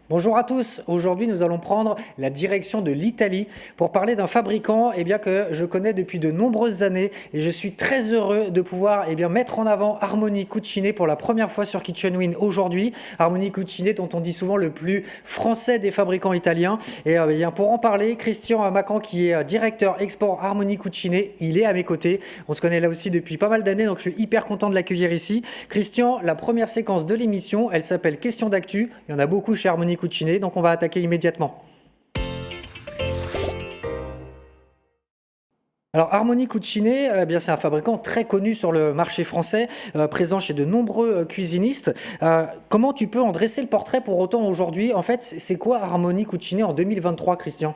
Bonjour à tous, aujourd'hui nous allons prendre la direction de l'Italie pour parler d'un fabricant que je connais depuis de nombreuses années et je suis très heureux de pouvoir mettre en avant Armoni Cucine pour la première fois sur Kitchen Win aujourd'hui. Armoni Cucine dont on dit souvent le plus français des fabricants italiens. Pour en parler, Christian Macan qui est directeur export Armoni Cucine, il est à mes côtés. On se connaît là aussi depuis pas mal d'années donc je suis hyper content de l'accueillir ici. Christian, la première séquence de l'émission, elle s'appelle Question d'actu. Il y en a beaucoup chez Armoni Cucine, donc on va attaquer immédiatement. Alors Armoni Cucine, c'est un fabricant très connu sur le marché français, présent chez de nombreux cuisinistes. Comment tu peux en dresser le portrait pour autant aujourd'hui? En fait, c'est quoi Armoni Cucine en 2023, Christian?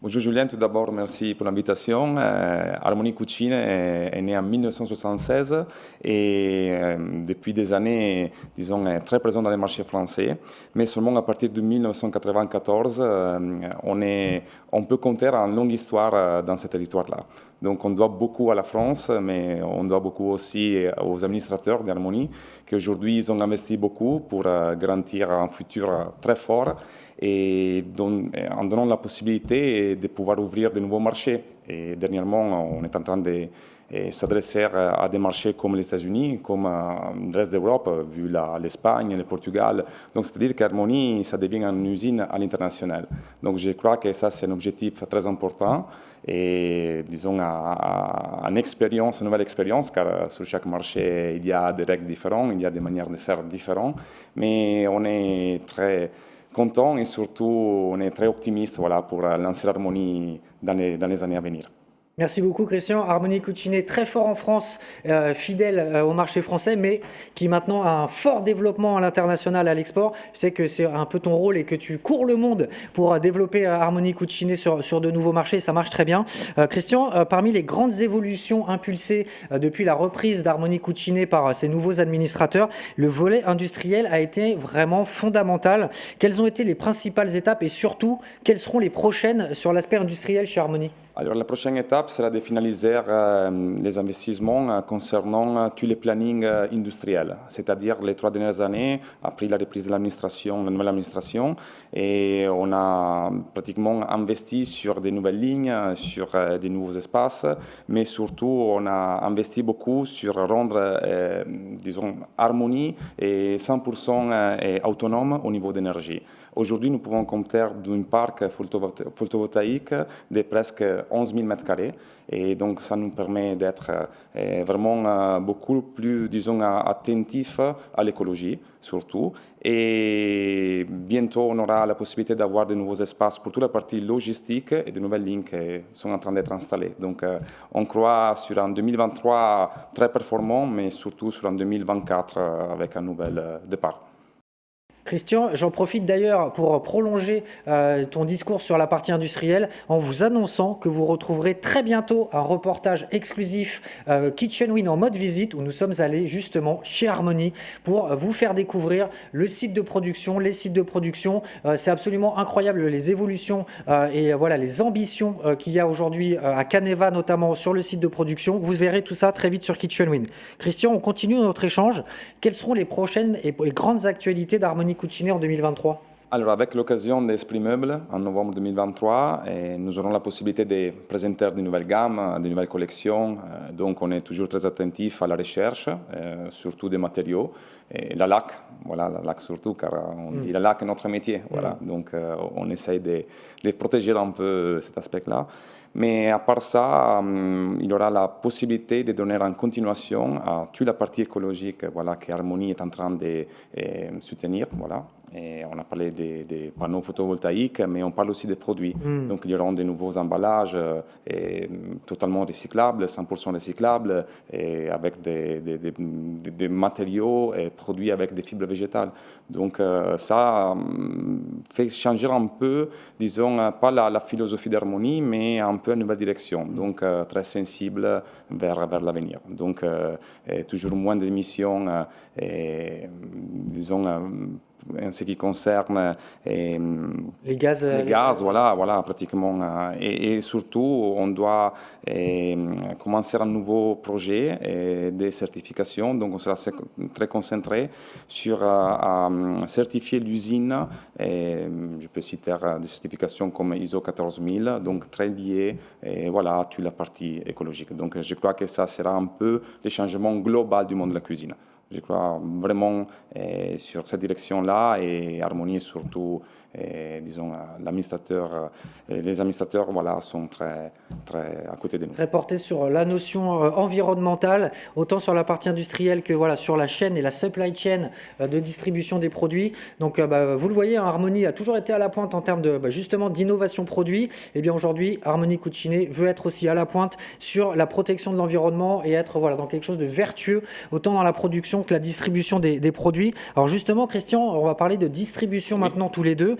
Bonjour Julien, tout d'abord merci pour l'invitation. Harmonie Cucine est né en 1976 et depuis des années, disons, est très présent dans les marchés français. Mais seulement à partir de 1994, on peut compter une longue histoire dans ce territoire-là. Donc on doit beaucoup à la France, mais on doit beaucoup aussi aux administrateurs d'Harmonie qui aujourd'hui ils ont investi beaucoup pour garantir un futur très fort et en donnant la possibilité de pouvoir ouvrir de nouveaux marchés. Et dernièrement, on est en train de s'adresser à des marchés comme les États-Unis, comme le reste d'Europe, vu l'Espagne, le Portugal. Donc, c'est-à-dire qu'Harmonie, ça devient une usine à l'international. Donc, je crois que ça, c'est un objectif très important et, disons, une nouvelle expérience, car sur chaque marché, il y a des règles différentes, il y a des manières de faire différentes, mais on est très content et surtout on est très optimiste pour lancer l'Harmonie dans les années à venir. Merci beaucoup Christian. Armoni Cucine très fort en France, fidèle au marché français, mais qui maintenant a un fort développement à l'international, à l'export. Je sais que c'est un peu ton rôle et que tu cours le monde pour développer Armoni Cucine sur de nouveaux marchés. Ça marche très bien. Christian, parmi les grandes évolutions impulsées depuis la reprise d'Armoni Cucine par ces nouveaux administrateurs, le volet industriel a été vraiment fondamental. Quelles ont été les principales étapes et surtout, quelles seront les prochaines sur l'aspect industriel chez Armoni? Alors, la prochaine étape sera de finaliser les investissements concernant tous les plannings industriels, c'est-à-dire les 3 dernières années, après la reprise de l'administration, la nouvelle administration, et on a pratiquement investi sur des nouvelles lignes, sur des nouveaux espaces, mais surtout on a investi beaucoup sur rendre, disons, Harmonie et 100% autonome au niveau d'énergie. Aujourd'hui, nous pouvons compter d'un parc photovoltaïque de presque 11 000 m2 et donc ça nous permet d'être vraiment beaucoup plus, disons, attentifs à l'écologie surtout. Et bientôt, on aura la possibilité d'avoir de nouveaux espaces pour toute la partie logistique et de nouvelles lignes qui sont en train d'être installées. Donc, on croit sur un 2023 très performant, mais surtout sur un 2024 avec un nouvel départ. Christian, j'en profite d'ailleurs pour prolonger ton discours sur la partie industrielle en vous annonçant que vous retrouverez très bientôt un reportage exclusif Kitchen Win en mode visite où nous sommes allés justement chez Armoni pour vous faire découvrir le site de production, les sites de production. C'est absolument incroyable les évolutions et voilà les ambitions qu'il y a aujourd'hui à Caneva notamment sur le site de production. Vous verrez tout ça très vite sur Kitchen Win. Christian, on continue notre échange. Quelles seront les prochaines et grandes actualités d'Armoni Cucine en 2023? Alors, avec l'occasion d'Esprit Meuble, en novembre 2023, nous aurons la possibilité de présenter de nouvelles gammes, de nouvelles collections. Donc, on est toujours très attentif à la recherche, surtout des matériaux. Et la laque surtout, car on dit la laque est notre métier. Voilà. Donc, on essaye de protéger un peu cet aspect-là. Mais à part ça, il y aura la possibilité de donner en continuation à toute la partie écologique que Harmonie est en train de soutenir. Voilà. Et on a parlé des panneaux photovoltaïques, mais on parle aussi des produits. Donc il y aura de nouveaux emballages totalement recyclables, 100% recyclables, et avec des matériaux et produits avec des fibres végétales. Donc ça fait changer un peu, disons, pas la philosophie d'Harmonie, mais un peu une nouvelle direction. Donc très sensible vers l'avenir. Donc toujours moins d'émissions, disons, en ce qui concerne les gaz, voilà, pratiquement. Et surtout, on doit commencer un nouveau projet de certification. Donc, on sera très concentré sur certifier l'usine. Je peux citer des certifications comme ISO 14000, donc très liées voilà, à toute la partie écologique. Donc, je crois que ça sera un peu le changement global du monde de la cuisine. Je crois vraiment sur cette direction-là et Harmonie est surtout, disons, les administrateurs voilà, sont très, très à côté de nous. Très porté sur la notion environnementale, autant sur la partie industrielle que voilà, sur la chaîne et la supply chain de distribution des produits. Donc vous le voyez, Harmonie a toujours été à la pointe en termes de justement d'innovation produit. Et bien aujourd'hui, Harmonie Cucine veut être aussi à la pointe sur la protection de l'environnement et être voilà, dans quelque chose de vertueux, autant dans la production que la distribution des produits. Alors justement, Christian, on va parler de distribution maintenant tous les deux.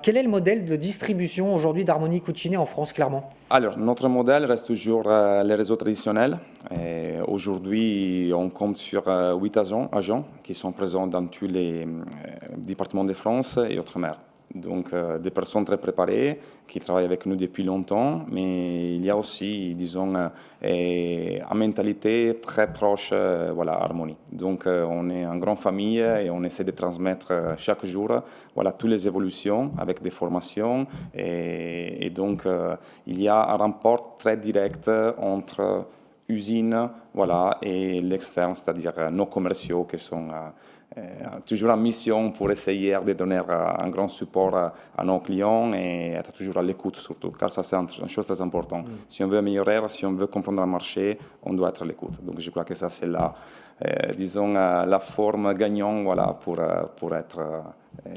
Quel est le modèle de distribution aujourd'hui d'Harmonie Cucine en France, clairement? Alors, notre modèle reste toujours les réseaux traditionnels. Aujourd'hui, on compte sur 8 agents qui sont présents dans tous les départements de France et outre-mer. Donc, des personnes très préparées qui travaillent avec nous depuis longtemps, mais il y a aussi, disons, une mentalité très proche, voilà, Harmonie. Donc, on est une grande famille et on essaie de transmettre chaque jour, voilà, toutes les évolutions avec des formations. Et donc, il y a un rapport très direct entre usine, voilà, et l'externe, c'est-à-dire nos commerciaux qui sont toujours en mission pour essayer de donner un grand support à nos clients et être toujours à l'écoute surtout, car ça c'est une chose très importante. Si on veut améliorer, si on veut comprendre le marché, on doit être à l'écoute. Donc je crois que ça c'est disons, la forme gagnante voilà, pour être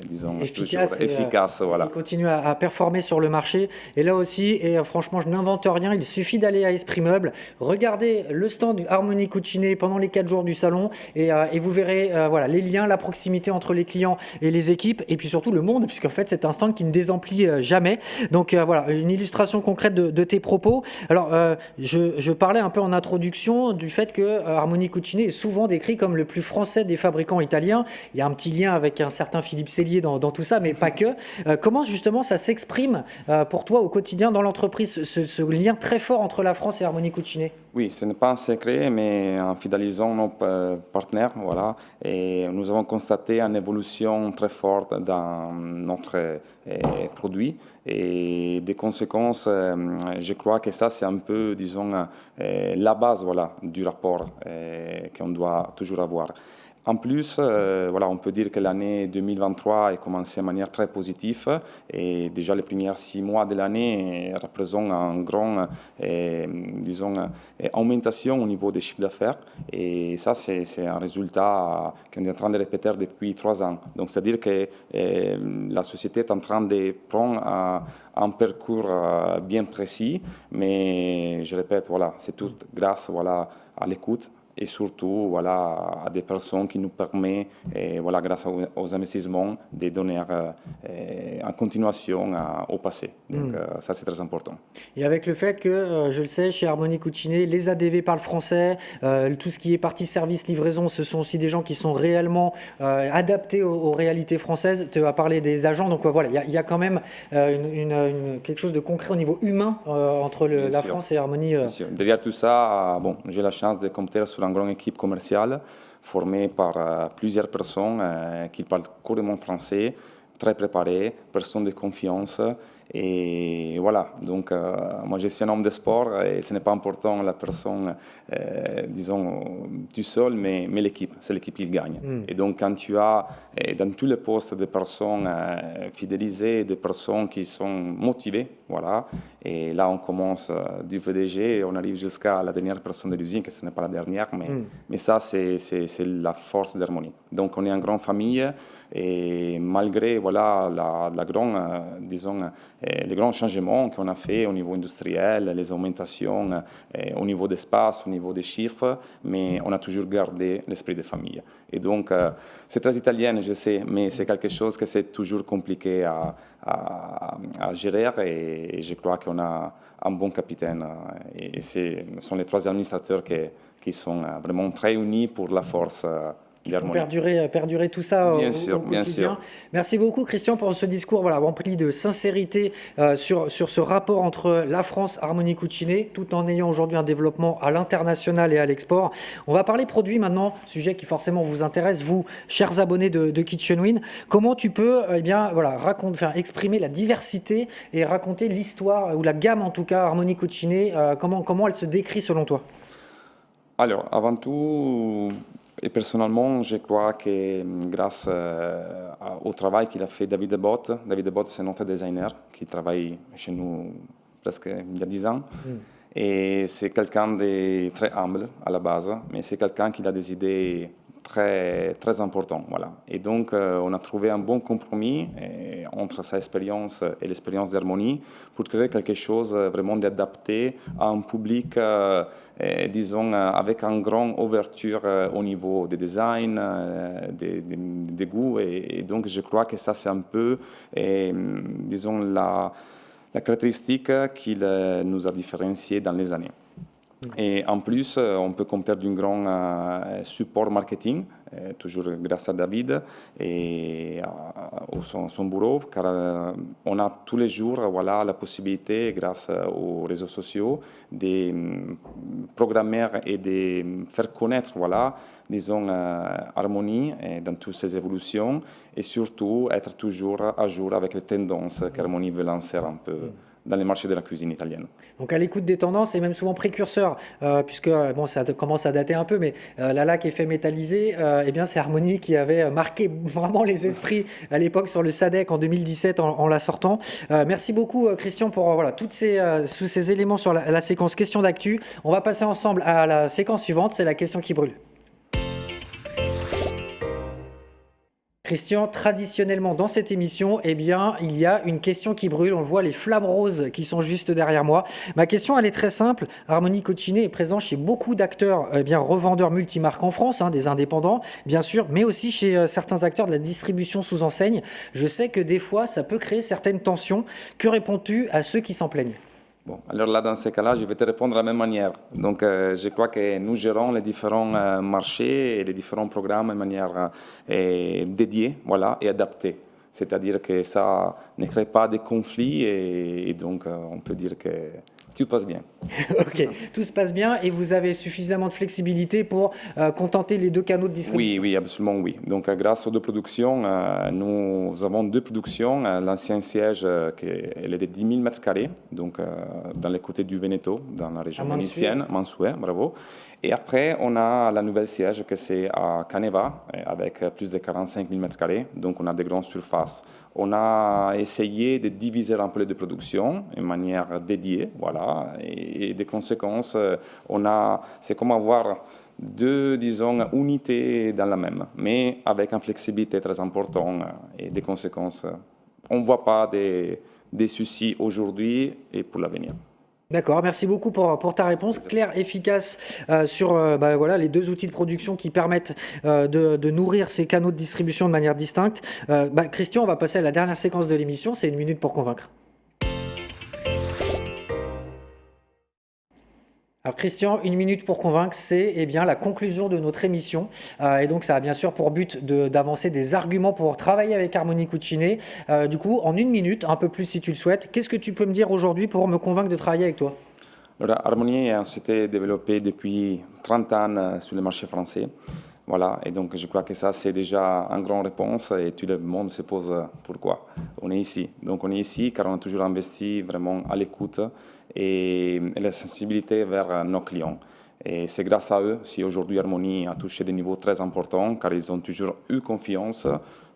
disons, efficace. Voilà. Il continue à performer sur le marché. Et là aussi, et franchement, je n'invente rien, il suffit d'aller à Esprit Meuble, regardez le stand du Harmonie Cucine pendant les 4 jours du salon et vous verrez voilà, les liens, la proximité entre les clients et les équipes et puis surtout le monde, puisqu'en fait, c'est un stand qui ne désemplit jamais. Donc voilà, une illustration concrète de tes propos. Alors, je parlais un peu en introduction du fait que Harmonie Cucine est souvent décrit comme le plus français des fabricants italiens. Il y a un petit lien avec un certain Philippe Cellier dans tout ça, mais pas que. Comment justement ça s'exprime pour toi au quotidien dans l'entreprise, ce lien très fort entre la France et Harmonie Cucine? Oui, ce n'est pas un secret, mais en fidélisant nos partenaires, voilà, et nous avons constaté une évolution très forte dans notre produit. Et des conséquences, je crois que ça, c'est un peu, disons, la base voilà, du rapport qu'on doit toujours avoir. En plus, voilà, on peut dire que l'année 2023 a commencé de manière très positive et déjà les premiers 6 mois de l'année représentent une grande, disons, augmentation au niveau des chiffres d'affaires. Et ça, c'est un résultat qu'on est en train de répéter depuis 3 ans. Donc, c'est-à-dire que la société est en train de prendre un parcours bien précis, mais je répète, voilà, c'est tout grâce voilà, à l'écoute. Et surtout voilà, à des personnes qui nous permettent, voilà, grâce aux investissements, de donner en continuation au passé. Donc ça, c'est très important. Et avec le fait que, je le sais, chez Harmonie Cucine, les ADV parlent français, tout ce qui est partie service, livraison, ce sont aussi des gens qui sont réellement adaptés aux réalités françaises. Tu as parlé des agents, donc voilà, il y a quand même quelque chose de concret au niveau humain entre la France et Harmonie. Derrière tout ça, bon, j'ai la chance de compter sur une grande équipe commerciale formée par plusieurs personnes qui parlent couramment français, très préparées, personnes de confiance. Et voilà, donc moi je suis un homme de sport et ce n'est pas important la personne, disons, tout seul, mais l'équipe, c'est l'équipe qui gagne. Et donc quand tu as dans tous les postes des personnes fidélisées, des personnes qui sont motivées, voilà, et là on commence du PDG et on arrive jusqu'à la dernière personne de l'usine, que ce n'est pas la dernière, mais ça c'est la force d'Harmonie. Donc on est une grande famille et malgré voilà, la grande, disons, les grands changements qu'on a fait au niveau industriel, les augmentations au niveau d'espace, au niveau des chiffres, mais on a toujours gardé l'esprit de famille. Et donc, c'est très italien, je sais, mais c'est quelque chose que c'est toujours compliqué à gérer et je crois qu'on a un bon capitaine. Et ce sont les 3 administrateurs qui sont vraiment très unis pour la force d'Harmonie. Perdurer tout ça Bien au sûr, bien quotidien. sûr. Merci beaucoup Christian pour ce discours voilà, rempli de sincérité sur ce rapport entre la France, Harmonie Cucine, tout en ayant aujourd'hui un développement à l'international et à l'export. On va parler produits maintenant, sujet qui forcément vous intéresse, vous, chers abonnés de Kitchen Win. Comment tu peux voilà, exprimer la diversité et raconter l'histoire, ou la gamme en tout cas, Harmonie Cucine, comment elle se décrit selon toi? Alors, avant tout, et personnellement, je crois que grâce au travail qu'il a fait David Bott, c'est notre designer qui travaille chez nous presque il y a 10 ans. Et c'est quelqu'un de très humble à la base, mais c'est quelqu'un qui a des idées très, très importantes. Voilà. Et donc, on a trouvé un bon compromis entre sa expérience et l'expérience d'Harmonie pour créer quelque chose vraiment d'adapté à un public, disons, avec une grande ouverture au niveau des designs, des goûts. Et donc, je crois que ça, c'est un peu, disons, la caractéristique qui nous a différenciés dans les années. Et en plus, on peut compter d'un grand support marketing, toujours grâce à David et à son bureau, car on a tous les jours voilà, la possibilité, grâce aux réseaux sociaux, de programmer et de faire connaître, voilà, disons, Harmonie dans toutes ses évolutions et surtout être toujours à jour avec les tendances qu'Harmonie veut lancer un peu dans les marchés de la cuisine italienne. Donc à l'écoute des tendances et même souvent précurseur, puisque bon, ça commence à dater un peu, mais la laque effet métallisé, eh bien c'est Harmonie qui avait marqué vraiment les esprits à l'époque sur le SADEC en 2017 en la sortant. Merci beaucoup Christian pour voilà, tous ces éléments sur la séquence questions d'actu. On va passer ensemble à la séquence suivante, c'est la question qui brûle. Christian, traditionnellement dans cette émission, eh bien, il y a une question qui brûle. On voit les flammes roses qui sont juste derrière moi. Ma question, elle est très simple. Harmonie Cucine est présent chez beaucoup d'acteurs, revendeurs multimarques en France, des indépendants, bien sûr, mais aussi chez certains acteurs de la distribution sous enseigne. Je sais que des fois, ça peut créer certaines tensions. Que réponds-tu à ceux qui s'en plaignent ? Bon, alors là, dans ces cas-là, je vais te répondre de la même manière. Donc, je crois que nous gérons les différents marchés et les différents programmes de manière dédiée, voilà, et adaptée. C'est-à-dire que ça ne crée pas de conflits et donc on peut dire que tout passe bien. Ok, tout se passe bien et vous avez suffisamment de flexibilité pour contenter les deux canaux de distribution. Oui, absolument oui. Donc grâce aux deux productions, nous avons deux productions. L'ancien siège, elle est de 10 000 mètres carrés, donc dans les côtés du Veneto, dans la région vénitienne, Mansuet, bravo. Et après, on a la nouvelle siège que c'est à Caneva, avec plus de 45 000 mètres carrés, donc on a des grandes surfaces. On a essayé de diviser un peu les deux productions de manière dédiée, voilà, et des conséquences, c'est comme avoir deux, disons, unités dans la même, mais avec une flexibilité très importante et des conséquences. On ne voit pas des soucis aujourd'hui et pour l'avenir. D'accord, merci beaucoup pour ta réponse claire, efficace sur voilà, les deux outils de production qui permettent de nourrir ces canaux de distribution de manière distincte. Christian, on va passer à la dernière séquence de l'émission, c'est 1 minute pour convaincre. Alors Christian, 1 minute pour convaincre, c'est la conclusion de notre émission. Et donc ça a bien sûr pour but d'avancer des arguments pour travailler avec Harmonie Cucine. Du coup, en 1 minute, un peu plus si tu le souhaites, qu'est-ce que tu peux me dire aujourd'hui pour me convaincre de travailler avec toi ? Alors, Harmonie s'était développée depuis 30 ans sur le marché français. Voilà, et donc je crois que ça c'est déjà une grande réponse et tout le monde se pose pourquoi on est ici. Donc on est ici car on a toujours investi vraiment à l'écoute et la sensibilité vers nos clients. Et c'est grâce à eux si aujourd'hui Harmonie a touché des niveaux très importants car ils ont toujours eu confiance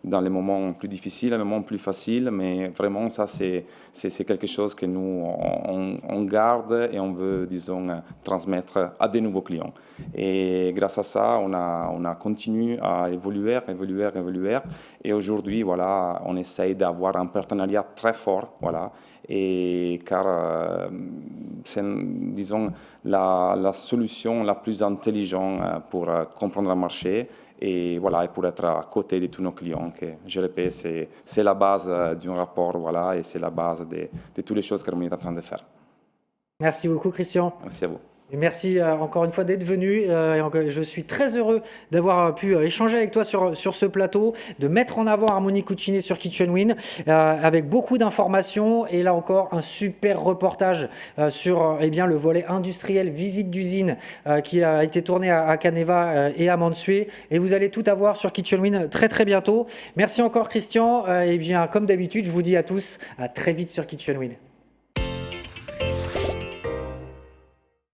dans les moments plus difficiles, les moments plus faciles, mais vraiment ça c'est quelque chose que nous on garde et on veut disons transmettre à des nouveaux clients. Et grâce à ça on a continué à évoluer et aujourd'hui voilà on essaye d'avoir un partenariat très fort voilà. Et car c'est, disons, la solution la plus intelligente pour comprendre le marché et, voilà, et pour être à côté de tous nos clients. Que, je répète, c'est la base d'un rapport voilà, et c'est la base de toutes les choses que l'on est en train de faire. Merci beaucoup, Christian. Merci à vous. Et merci encore une fois d'être venu. Je suis très heureux d'avoir pu échanger avec toi sur ce plateau, de mettre en avant Harmonie Cucine sur Kitchen Win, avec beaucoup d'informations et là encore un super reportage sur eh bien, le volet industriel, visite d'usine qui a été tourné à Caneva et à Mansuet. Et vous allez tout avoir sur Kitchen Win très très bientôt. Merci encore Christian. Et bien comme d'habitude, je vous dis à tous à très vite sur Kitchen Win.